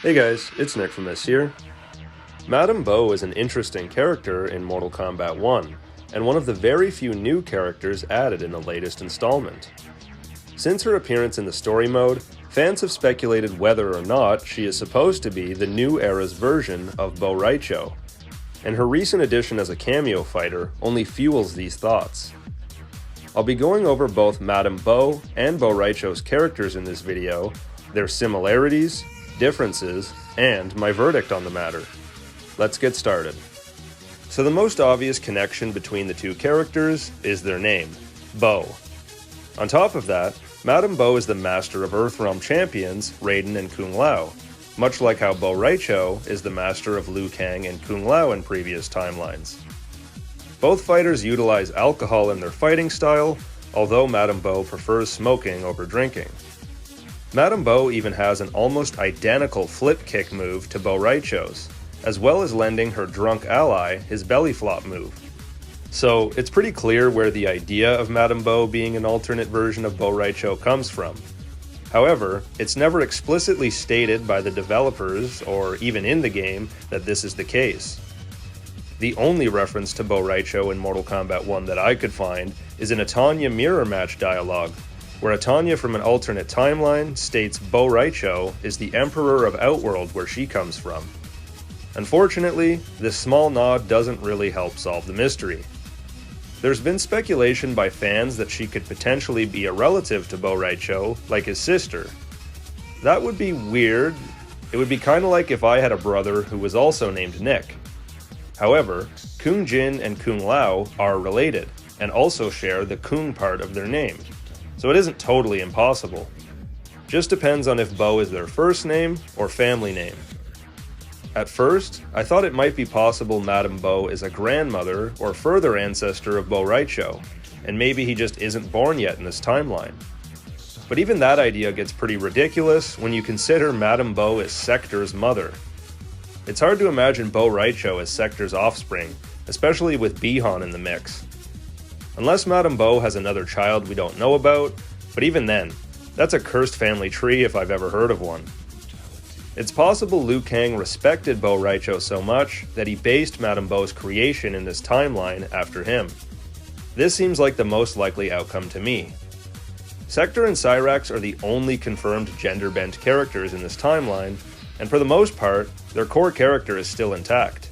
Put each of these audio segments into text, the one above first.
Hey guys, it's Nickfamous here. Madame Bo is an interesting character in Mortal Kombat 1, and one of the very few new characters added in the latest installment. Since her appearance in the story mode, fans have speculated whether or not she is supposed to be the new era's version of Bo Rai Cho, and her recent addition as a cameo fighter only fuels these thoughts. I'll be going over both Madame Bo and Bo Rai Cho's characters in this video, their similarities, differences, and my verdict on the matter. Let's get started. So the most obvious connection between the two characters is their name, Bo. On top of that, Madame Bo is the master of Earthrealm champions Raiden and Kung Lao, much like how Bo Rai Cho is the master of Liu Kang and Kung Lao in previous timelines. Both fighters utilize alcohol in their fighting style, although Madame Bo prefers smoking over drinking. Madame Bo even has an almost identical flip kick move to Bo Rai Cho's, as well as lending her drunk ally his belly flop move. So it's pretty clear where the idea of Madame Bo being an alternate version of Bo Rai Cho comes from. However, it's never explicitly stated by the developers or even in the game that this is the case. The only reference to Bo Rai Cho in Mortal Kombat 1 that I could find is in a Tanya mirror match dialogue, where a Tanya from an alternate timeline states Bo Rai Cho is the Emperor of Outworld where she comes from. Unfortunately, this small nod doesn't really help solve the mystery. There's been speculation by fans that she could potentially be a relative to Bo Rai Cho, like his sister. That would be weird. It would be kinda like if I had a brother who was also named Nick. However, Kung Jin and Kung Lao are related, and also share the Kung part of their name, so it isn't totally impossible. Just depends on if Bo is their first name or family name. At first, I thought it might be possible Madame Bo is a grandmother or further ancestor of Bo Rai Cho, and maybe he just isn't born yet in this timeline. But even that idea gets pretty ridiculous when you consider Madame Bo is Sector's mother. It's hard to imagine Bo Rai Cho as Sector's offspring, especially with Bi-Han in the mix. Unless Madame Bo has another child we don't know about, but even then, that's a cursed family tree if I've ever heard of one. It's possible Liu Kang respected Bo Rai Cho so much that he based Madame Bo's creation in this timeline after him. This seems like the most likely outcome to me. Sector and Cyrax are the only confirmed gender-bent characters in this timeline, and for the most part, their core character is still intact.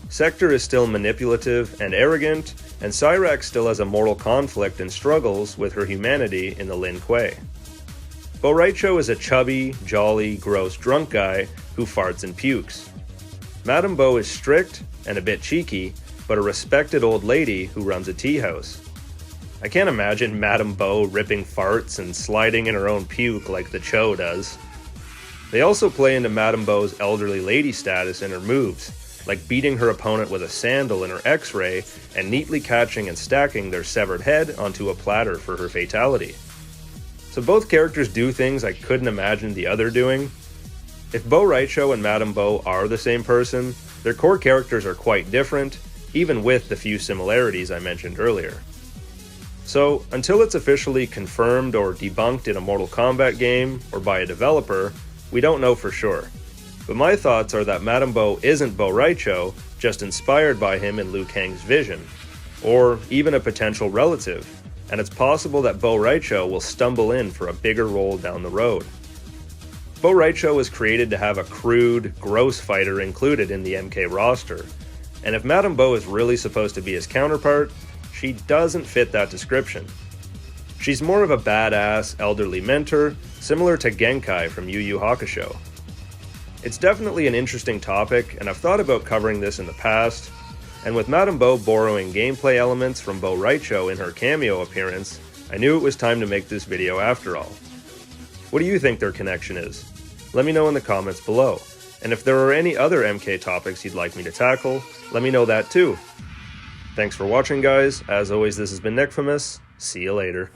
Sector is still manipulative and arrogant, and Cyrax still has a mortal conflict and struggles with her humanity in the Lin Kuei. Bo Rai Cho is a chubby, jolly, gross drunk guy who farts and pukes. Madame Bo is strict and a bit cheeky, but a respected old lady who runs a tea house. I can't imagine Madame Bo ripping farts and sliding in her own puke like the Cho does. They also play into Madame Bo's elderly lady status in her moves, like beating her opponent with a sandal in her X-ray and neatly catching and stacking their severed head onto a platter for her fatality. So both characters do things I couldn't imagine the other doing. If Bo Rai Cho and Madame Bo are the same person, their core characters are quite different, even with the few similarities I mentioned earlier. So, until it's officially confirmed or debunked in a Mortal Kombat game or by a developer, we don't know for sure. But my thoughts are that Madame Bo isn't Bo Rai Cho, just inspired by him in Liu Kang's vision, or even a potential relative, and it's possible that Bo Rai Cho will stumble in for a bigger role down the road. Bo Rai Cho was created to have a crude, gross fighter included in the MK roster, and if Madame Bo is really supposed to be his counterpart, she doesn't fit that description. She's more of a badass, elderly mentor, similar to Genkai from Yu Yu Hakusho. It's definitely an interesting topic, and I've thought about covering this in the past, and with Madame Bo borrowing gameplay elements from Bo Rai Cho in her cameo appearance, I knew it was time to make this video after all. What do you think their connection is? Let me know in the comments below, and if there are any other MK topics you'd like me to tackle, let me know that too. Thanks for watching guys, as always this has been Nickfamous, see you later.